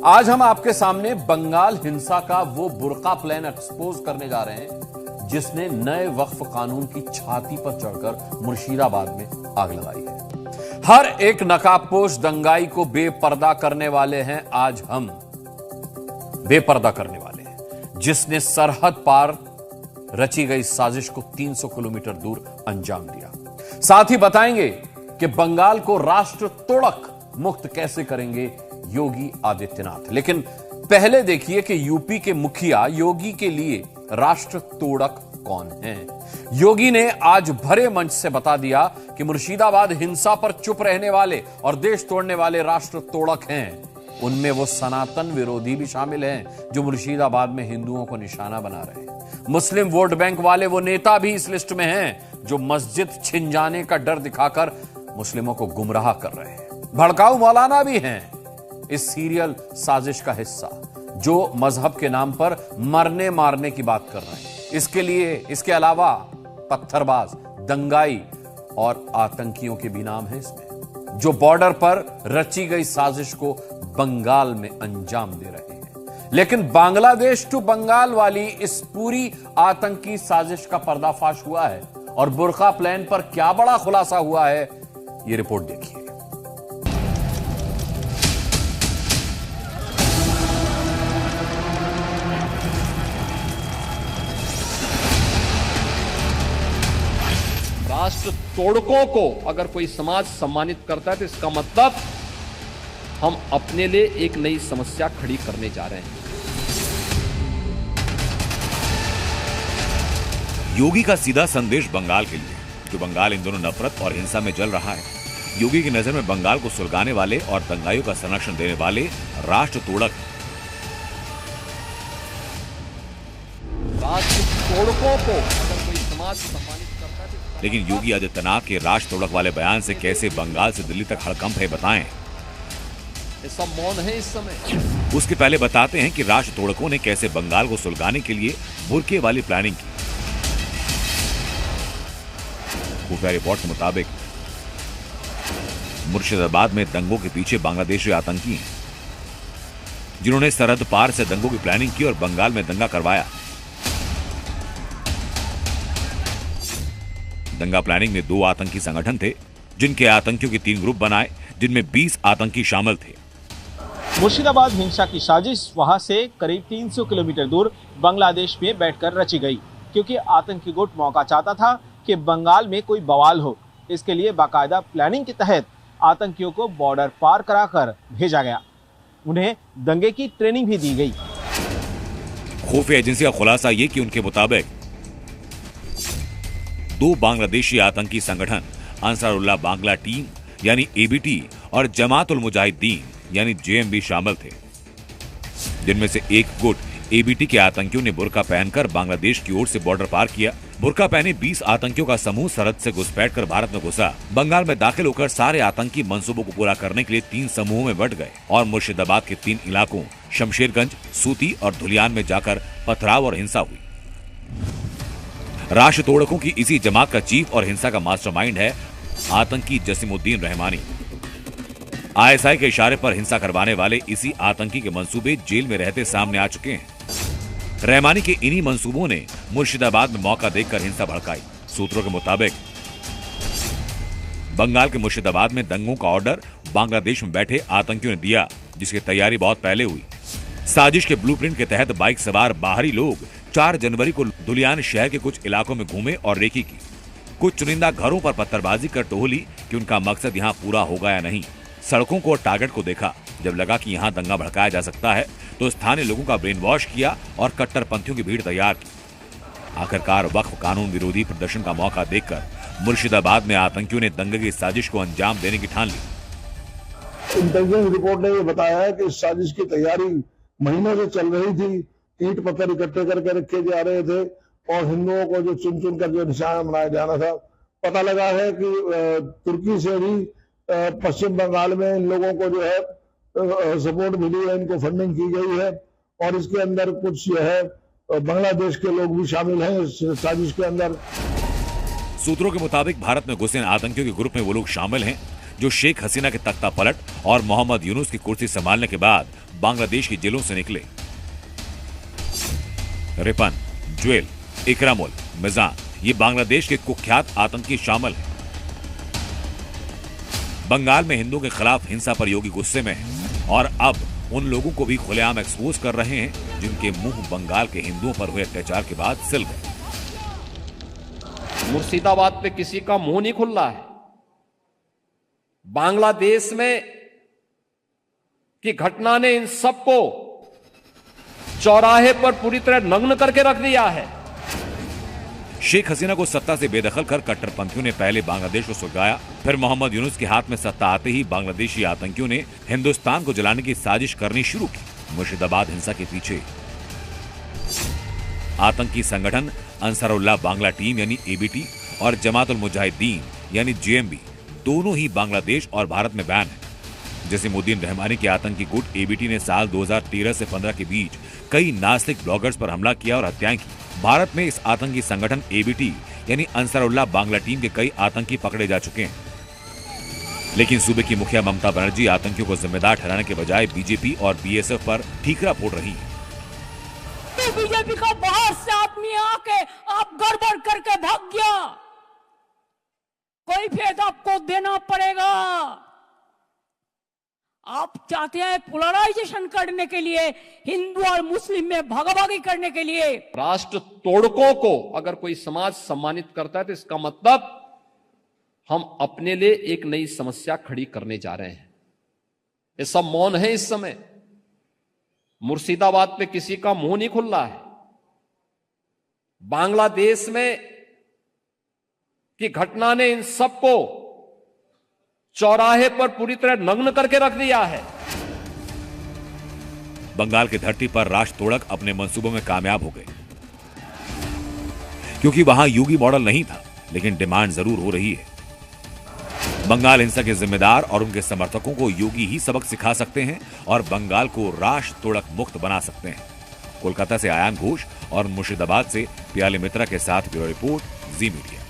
आज हम आपके सामने बंगाल हिंसा का वो बुर्का प्लान एक्सपोज करने जा रहे हैं जिसने नए वक्फ कानून की छाती पर चढ़कर मुर्शिदाबाद में आग लगाई है। हर एक नकाबपोश दंगाई को बेपर्दा करने वाले हैं आज हम, बेपर्दा करने वाले हैं जिसने सरहद पार रची गई साजिश को 300 किलोमीटर दूर अंजाम दिया। साथ ही बताएंगे कि बंगाल को राष्ट्र तोड़क मुक्त कैसे करेंगे योगी आदित्यनाथ। लेकिन पहले देखिए कि यूपी के मुखिया योगी के लिए राष्ट्र तोड़क कौन है। योगी ने आज भरे मंच से बता दिया कि मुर्शिदाबाद हिंसा पर चुप रहने वाले और देश तोड़ने वाले राष्ट्र तोड़क हैं। उनमें वो सनातन विरोधी भी शामिल हैं जो मुर्शिदाबाद में हिंदुओं को निशाना बना रहे हैं। मुस्लिम वोट बैंक वाले वो नेता भी इस लिस्ट में हैं जो मस्जिद छिन जाने का डर दिखाकर मुस्लिमों को गुमराह कर रहे हैं। भड़काऊ मौलाना भी हैं इस सीरियल साजिश का हिस्सा जो मजहब के नाम पर मरने मारने की बात कर रहे हैं। इसके अलावा पत्थरबाज, दंगाई और आतंकियों के भी नाम हैं इसमें, जो बॉर्डर पर रची गई साजिश को बंगाल में अंजाम दे रहे हैं। लेकिन बांग्लादेश टू बंगाल वाली इस पूरी आतंकी साजिश का पर्दाफाश हुआ है और बुर्का प्लान पर क्या बड़ा खुलासा हुआ है, यह रिपोर्ट देखिए। राष्ट्र तोड़कों को अगर कोई समाज सम्मानित करता है तो इसका मतलब हम अपने लिए एक नई समस्या खड़ी करने जा रहे हैं। योगी का सीधा संदेश बंगाल के लिए, जो बंगाल इन दोनों नफरत और हिंसा में जल रहा है। योगी की नजर में बंगाल को सुलगाने वाले और दंगाइयों का संरक्षण देने वाले राष्ट्र तोड़क। राष्ट्र तोड़कों को अगर कोई समाज सम्मानित करता है तो लेकिन योगी आदित्यनाथ के राष्ट्र तोड़क वाले बयान से कैसे बंगाल से दिल्ली तक हड़कंप है, बताएं। सब मौन है इस समय। उसके पहले बताते हैं कि राष्ट्र तोड़कों ने कैसे बंगाल को सुलगाने के लिए बुर्के वाली प्लानिंग की। खुफिया रिपोर्ट के मुताबिक मुर्शिदाबाद में दंगों के पीछे बांग्लादेशी आतंकी हैं, जिन्होंने सरहद पार से दंगों की प्लानिंग की और बंगाल में दंगा करवाया। दंगा प्लानिंग में 2 आतंकी संगठन थे, जिनके आतंकियों के 3 ग्रुप बनाए, जिनमें 20 आतंकी शामिल थे। मुर्शिदाबाद हिंसा की साजिश वहां से करीब 300 किलोमीटर दूर बांग्लादेश में बैठकर रची गई, क्योंकि आतंकी गुट मौका चाहता था कि बंगाल में कोई बवाल हो। इसके लिए बाकायदा प्लानिंग के तहत आतंकियों को बॉर्डर पार कराकर भेजा गया। उन्हें दंगे की ट्रेनिंग भी दी गई। खुफिया एजेंसी का खुलासा ये कि उनके मुताबिक 2 बांग्लादेशी आतंकी संगठन अंसारुल्लाह बांग्ला टीम यानी एबीटी और जमात उल मुजाहिदीन यानी जेएमबी शामिल थे, जिनमें से एक गुट एबीटी के आतंकियों ने बुर्का पहनकर बांग्लादेश की ओर से बॉर्डर पार किया। बुर्का पहने 20 आतंकियों का समूह सरहद से घुसपैठकर भारत में घुसा। बंगाल में दाखिल होकर सारे आतंकी मंसूबों को पूरा करने के लिए 3 समूहों में बंट गए और मुर्शिदाबाद के 3 इलाकों शमशेरगंज, सूती और धुलियान में जाकर पथराव और हिंसा हुई। राष्ट्र तोड़कों की इसी जमात का चीफ और हिंसा का मास्टरमाइंड है आतंकी जसीमुद्दीन रहमानी। आईएसआई के इशारे पर हिंसा करवाने वाले इसी आतंकी के मंसूबे जेल में रहते सामने आ चुके हैं। रहमानी के इन्हीं मंसूबों ने मुर्शिदाबाद में मौका देखकर हिंसा भड़काई। सूत्रों के मुताबिक बंगाल के मुर्शिदाबाद में दंगों का ऑर्डर बांग्लादेश में बैठे आतंकियों ने दिया, जिसकी तैयारी बहुत पहले हुई। साजिश के ब्लूप्रिंट के तहत बाइक सवार बाहरी लोग 4 जनवरी को धुलियान शहर के कुछ इलाकों में घूमे और रेकी की। कुछ चुनिंदा घरों पर पत्थरबाजी कर टोहली कि उनका मकसद यहाँ पूरा होगा या नहीं। सड़कों को और टारगेट को देखा। जब लगा कि यहाँ दंगा भड़काया जा सकता है तो स्थानीय लोगों का ब्रेन वॉश किया और कट्टरपंथियों की भीड़ तैयार की। आखिरकार वक्फ कानून विरोधी प्रदर्शन का मौका देखकर मुर्शिदाबाद में आतंकियों ने दंगे की साजिश को अंजाम देने की ठान ली। इंटेलिजेंस रिपोर्ट ने यह बताया है कि इस साजिश की तैयारी महीनों से चल रही थी। ईंट पत्थर इकट्ठे करके रखे जा रहे थे और हिंदुओं को जो चुन चुन कर जो निशाना बनाया जाना था। पता लगा है कि तुर्की से भी पश्चिम बंगाल में इन लोगों को जो है सपोर्ट मिली है, इनको फंडिंग की गई है और इसके अंदर कुछ जो है बांग्लादेश के लोग भी शामिल हैं इस साजिश के अंदर। सूत्रों के मुताबिक भारत में घुसे आतंकियों के ग्रुप में वो लोग शामिल हैं जो शेख हसीना के तख्ता पलट और मोहम्मद यूनुस की कुर्सी संभालने के बाद बांग्लादेश की जेलों से निकले। रिपन, ज्वेल, इकरामुल, मिजान, ये बांग्लादेश के कुख्यात आतंकी शामिल हैं। बंगाल में हिंदुओं के खिलाफ हिंसा पर योगी गुस्से में है और अब उन लोगों को भी खुलेआम एक्सपोज कर रहे हैं जिनके मुंह बंगाल के हिंदुओं पर हुए अत्याचार के बाद सिल गए। मुर्शिदाबाद पे किसी का मुंह नहीं खुल रहा है। बांग्लादेश में की घटना ने इन सबको चौराहे पर पूरी तरह नग्न करके रख दिया है। शेख हसीना को सत्ता से बेदखल कर कट्टरपंथियों ने पहले बांग्लादेश को सुलगाया, फिर मोहम्मद यूनुस के हाथ में सत्ता आते ही बांग्लादेशी आतंकियों ने हिंदुस्तान को जलाने की साजिश करनी शुरू की। मुर्शिदाबाद हिंसा के पीछे आतंकी संगठन अंसारुल्लाह बांग्ला टीम यानी एबीटी और जमातुल मुजाहिदीन यानी जेएमबी दोनों ही बांग्लादेश और भारत में बैन है। जसीमुद्दीन रहमानी के आतंकी गुट एबीटी ने साल 2013 से 15 के बीच कई नास्तिक ब्लॉगर्स पर हमला किया और हत्याएं की। भारत में इस आतंकी संगठन एबीटी यानी अंसारुल्लाह बांग्ला टीम के कई आतंकी पकड़े जा चुके हैं, लेकिन सूबे की मुखिया ममता बनर्जी आतंकियों को जिम्मेदार ठहराने के बजाय बीजेपी और बीएसएफ पर ठीकरा फोड़ रही है। तो बीजेपी का बाहर से आदमी आके आप गड़बड़ करके भाग गया, कोई फेद आपको देना पड़ेगा। आप चाहते हैं पोलराइजेशन करने के लिए, हिंदू और मुस्लिम में भागाभागी करने के लिए। राष्ट्र तोड़कों को अगर कोई समाज सम्मानित करता है तो इसका मतलब हम अपने लिए एक नई समस्या खड़ी करने जा रहे हैं। ये सब मौन है इस समय। मुर्शिदाबाद पे किसी का मुंह नहीं खुल रहा है। बांग्लादेश में की घटना ने इन सबको चौराहे पर पूरी तरह नग्न करके रख दिया है। बंगाल की धरती पर राष्ट्र तोड़क अपने मंसूबों में कामयाब हो गए, क्योंकि वहां योगी मॉडल नहीं था, लेकिन डिमांड जरूर हो रही है। बंगाल हिंसा के जिम्मेदार और उनके समर्थकों को योगी ही सबक सिखा सकते हैं और बंगाल को राष्ट्र तोड़क मुक्त बना सकते हैं। कोलकाता से आयान घोष और मुर्शिदाबाद से प्याले मित्रा के साथ ब्यूरो रिपोर्ट, जी मीडिया।